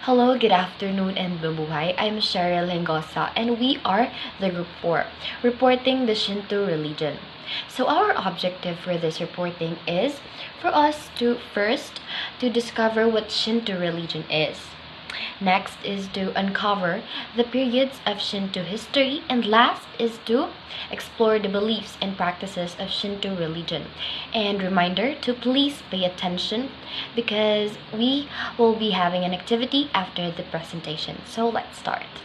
Hello, good afternoon, and mabuhay. I'm Cheryl Hengosa, and we are the Group 4, reporting the Shinto religion. So our objective for this reporting is for us to first to discover what Shinto religion is. Next is to uncover the periods of Shinto history, and last is to explore the beliefs and practices of Shinto religion. And reminder to please pay attention because we will be having an activity after the presentation. So let's start.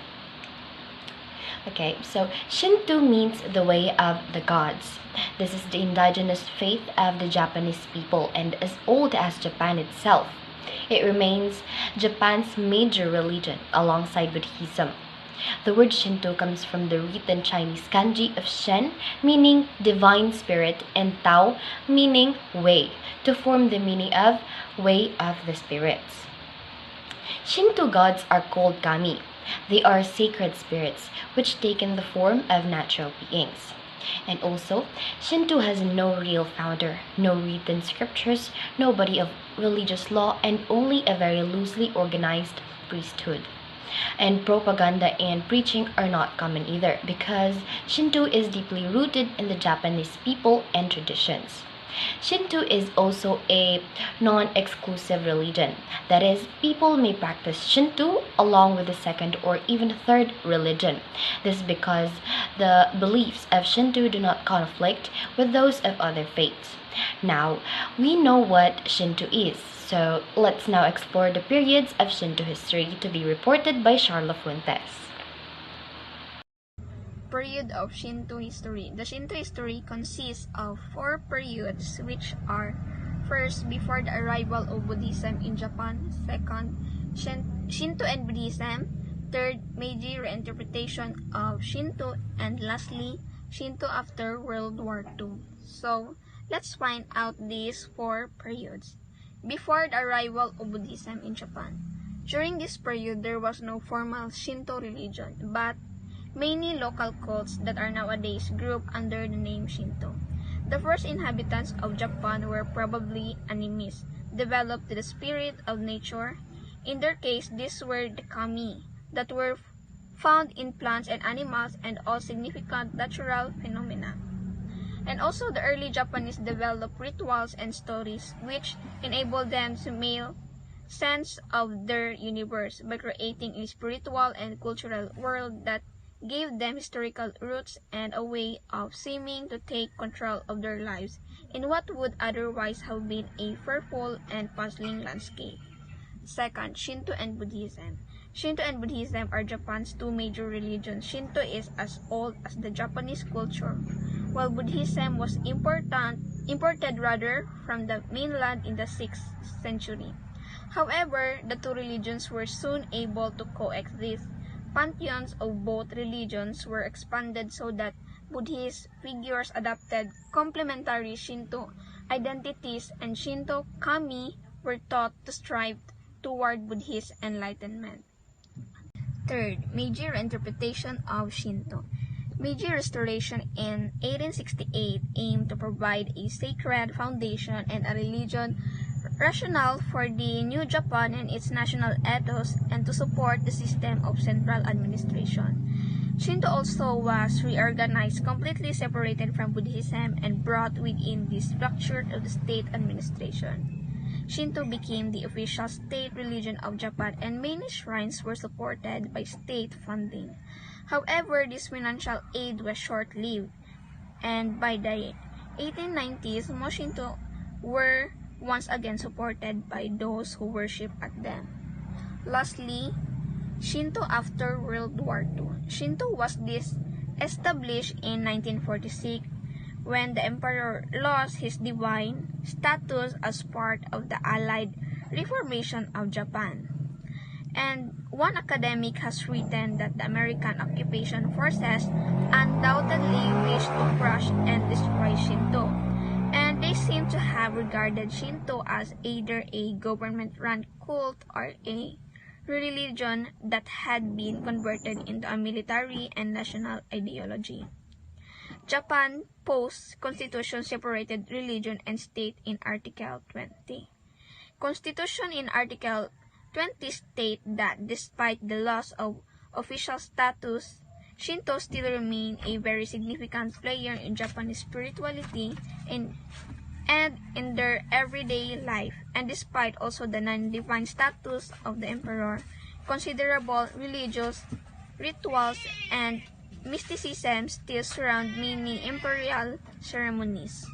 Okay, so Shinto means the way of the gods. This is the indigenous faith of the Japanese people and as old as Japan itself. It remains Japan's major religion alongside Buddhism. The word Shinto comes from the written Chinese kanji of Shen, meaning divine spirit, and Tao, meaning way, to form the meaning of way of the spirits. Shinto gods are called kami. They are sacred spirits which take in the form of natural beings. And also, Shinto has no real founder, no written scriptures, no body of religious law, and only a very loosely organized priesthood. And propaganda and preaching are not common either because Shinto is deeply rooted in the Japanese people and traditions. Shinto is also a non-exclusive religion. That is, people may practice Shinto along with the second or even third religion. This is because the beliefs of Shinto do not conflict with those of other faiths. Now, we know what Shinto is, so let's now explore the periods of Shinto history to be reported by Charla Fuentes. Period of Shinto history. The Shinto history consists of 4 periods which are: first, before the arrival of Buddhism in Japan; second, Shinto and Buddhism; third, Meiji reinterpretation of Shinto; and lastly, Shinto after World War II. So, let's find out these 4 periods. Before the arrival of Buddhism in Japan. During this period, there was no formal Shinto religion, but many local cults that are nowadays grouped under the name Shinto. The first inhabitants of Japan were probably animists, developed to the spirit of nature. In their case, these were the kami that were found in plants and animals and all significant natural phenomena. And also, the early Japanese developed rituals and stories which enabled them to make sense of their universe by creating a spiritual and cultural world that gave them historical roots and a way of seeming to take control of their lives in what would otherwise have been a fearful and puzzling landscape. Second, Shinto and Buddhism. Shinto and Buddhism are Japan's 2 major religions. Shinto is as old as the Japanese culture, while Buddhism was imported rather from the mainland in the 6th century. However, the 2 religions were soon able to coexist. Pantheons of both religions were expanded so that Buddhist figures adopted complementary Shinto identities, and Shinto kami were taught to strive toward Buddhist enlightenment. Third, Meiji reinterpretation of Shinto. Meiji restoration in 1868 aimed to provide a sacred foundation and a religion rationale for the new Japan and its national ethos, and to support the system of central administration. Shinto also was reorganized, completely separated from Buddhism, and brought within the structure of the state administration. Shinto became the official state religion of Japan, and many shrines were supported by state funding. However, this financial aid was short-lived, and by the 1890s, most Shinto were once again supported by those who worship at them. Lastly, Shinto after World War II. Shinto was established in 1946 when the emperor lost his divine status as part of the Allied reformation of Japan. And one academic has written that the American occupation forces undoubtedly wished to crush and destroy Shinto, and they seem to have regarded Shinto as either a government-run cult or a religion that had been converted into a military and national ideology. Japan post-constitution separated religion and state in Article 20. Constitution in Article 20 state that despite the loss of official status, Shinto still remains a very significant player in Japanese spirituality and in their everyday life, and despite also the non-divine status of the emperor, considerable religious rituals and mysticism still surround many imperial ceremonies.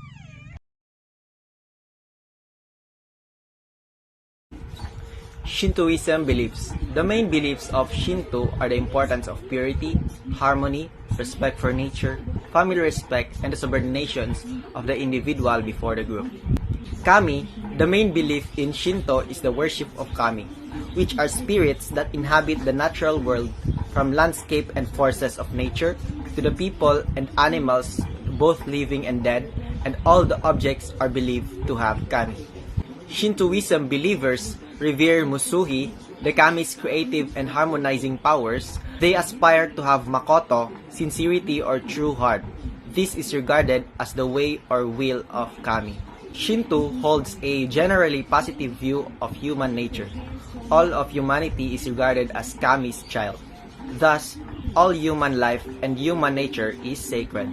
Shintoism beliefs. The main beliefs of Shinto are the importance of purity, harmony, respect for nature, family respect, and the subordinations of the individual before the group. Kami, the main belief in Shinto is the worship of kami, which are spirits that inhabit the natural world, from landscape and forces of nature to the people and animals, both living and dead, and all the objects are believed to have kami. Shintoism believers revere Musuhi, the kami's creative and harmonizing powers. They aspire to have makoto, sincerity or true heart. This is regarded as the way or will of kami. Shinto holds a generally positive view of human nature. All of humanity is regarded as kami's child. Thus, all human life and human nature is sacred.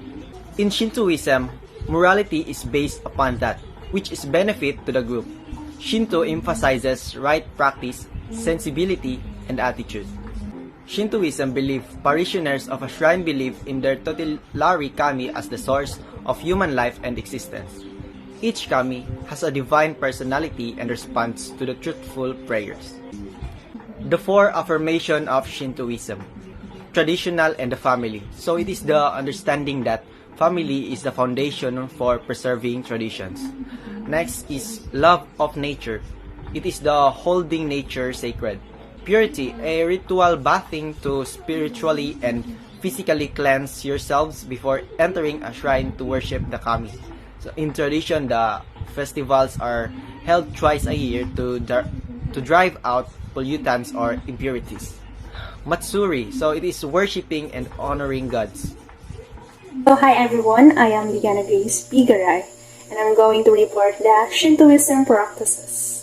In Shintoism, morality is based upon that, which is benefit to the group. Shinto emphasizes right practice, sensibility, and attitude. Shintoism believes parishioners of a shrine believe in their tutelary kami as the source of human life and existence. Each kami has a divine personality and responds to the truthful prayers. The four affirmation of Shintoism: traditional and the family. So it is the understanding that family is the foundation for preserving traditions. Next is love of nature. It is the holding nature sacred. Purity, a ritual bathing to spiritually and physically cleanse yourselves before entering a shrine to worship the kami. So in tradition, the festivals are held twice a year to drive out pollutants or impurities. Matsuri, so it is worshipping and honoring gods. So hi everyone, I am Liana Grace Bigaray, and I'm going to report the Shintoism practices.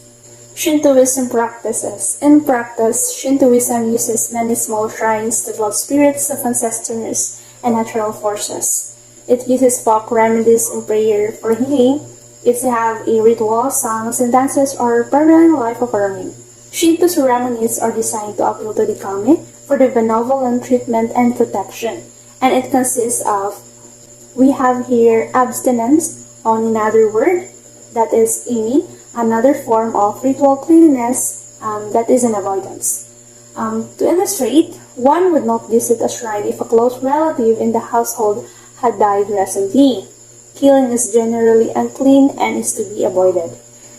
Shintoism practices. In practice, Shintoism uses many small shrines to dwell spirits of ancestors and natural forces. It uses folk remedies and prayer for healing. It have a ritual, songs and dances or permanent life affirming. Shinto ceremonies are designed to appeal to the kami for the benevolent treatment and protection, and it consists of, we have here abstinence, on another word, that is imi, another form of ritual cleanliness, that is an avoidance. To illustrate, one would not visit a shrine if a close relative in the household had died recently. Killing is generally unclean and is to be avoided.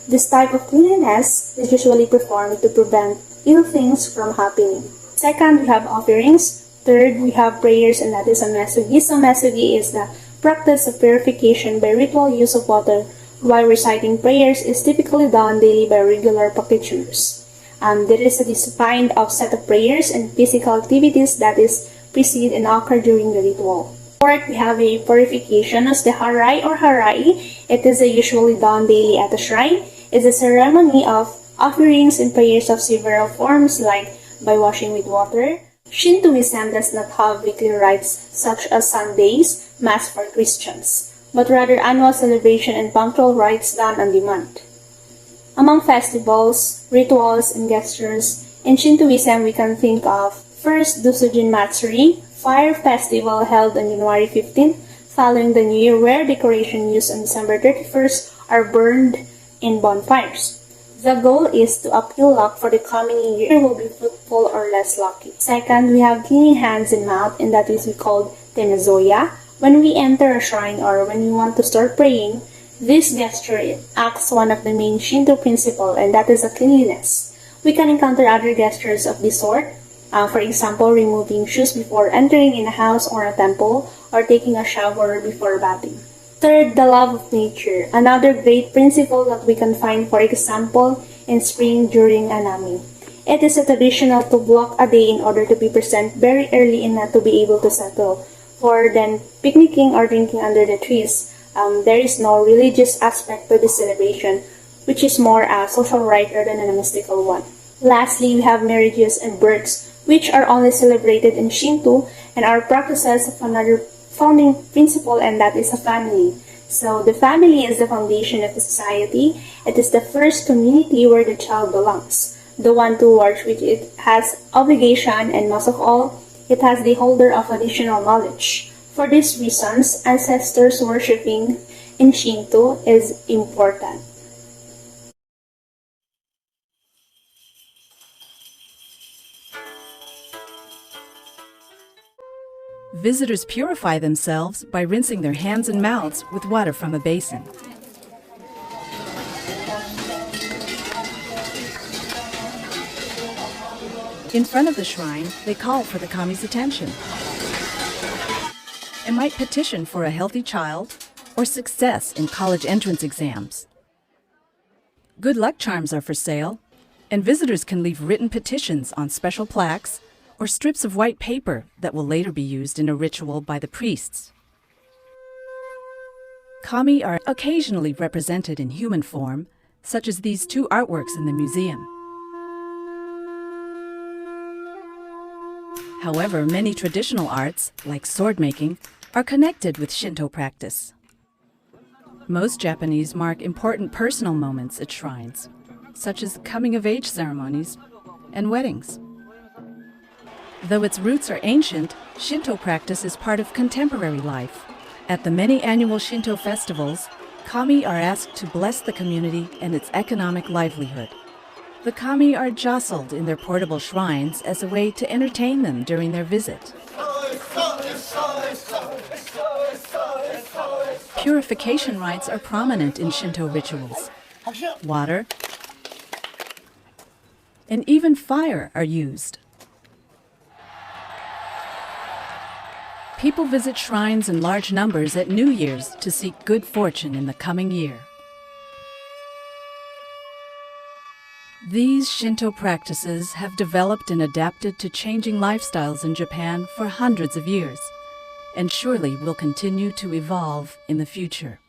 This type of cleanliness is usually performed to prevent ill things from happening. Second, we have offerings. Third, we have prayers, and that is a mesugi. So mesugi is the practice of purification by ritual use of water, while reciting prayers is typically done daily by regular practitioners. There is a defined set of prayers and physical activities that is precede and occur during the ritual. Fourth, we have a purification as the harai or harai. It is usually done daily at a shrine. It's a ceremony of offerings and prayers of several forms, like by washing with water. Shintoism does not have weekly rites such as Sundays, Mass for Christians, but rather annual celebration and punctual rites done on demand. Among festivals, rituals, and gestures, in Shintoism we can think of, first, Dusujin Matsuri, fire festival held on January 15th, following the New Year, where decorations used on December 31st are burned in bonfires. The goal is to appeal luck for the coming year will be fruitful or less lucky. Second, we have cleaning hands and mouth, and that is called tenazoya. When we enter a shrine or when we want to start praying, this gesture acts one of the main Shinto principles, and that is a cleanliness. We can encounter other gestures of this sort, for example, removing shoes before entering in a house or a temple, or taking a shower before bathing. Third, the love of nature. Another great principle that we can find, for example, in spring during Anami. It is a traditional to block a day in order to be present very early and not to be able to settle. For then picnicking or drinking under the trees, there is no religious aspect to this celebration, which is more a social rite rather than a mystical one. Lastly, we have marriages and births, which are only celebrated in Shinto and are practices of another founding principle, and that is a family. So the family is the foundation of the society. It is the first community where the child belongs, the one towards which it has obligation, and most of all, it has the holder of additional knowledge. For these reasons, ancestors worshipping in Shinto is important. Visitors purify themselves by rinsing their hands and mouths with water from a basin. In front of the shrine, they call for the kami's attention and might petition for a healthy child or success in college entrance exams. Good luck charms are for sale, and visitors can leave written petitions on special plaques or strips of white paper that will later be used in a ritual by the priests. Kami are occasionally represented in human form, such as these two artworks in the museum. However, many traditional arts, like sword making, are connected with Shinto practice. Most Japanese mark important personal moments at shrines, such as coming-of-age ceremonies and weddings. Though its roots are ancient, Shinto practice is part of contemporary life. At the many annual Shinto festivals, kami are asked to bless the community and its economic livelihood. The kami are jostled in their portable shrines as a way to entertain them during their visit. Purification rites are prominent in Shinto rituals. Water and even fire are used. People visit shrines in large numbers at New Year's to seek good fortune in the coming year. These Shinto practices have developed and adapted to changing lifestyles in Japan for hundreds of years, and surely will continue to evolve in the future.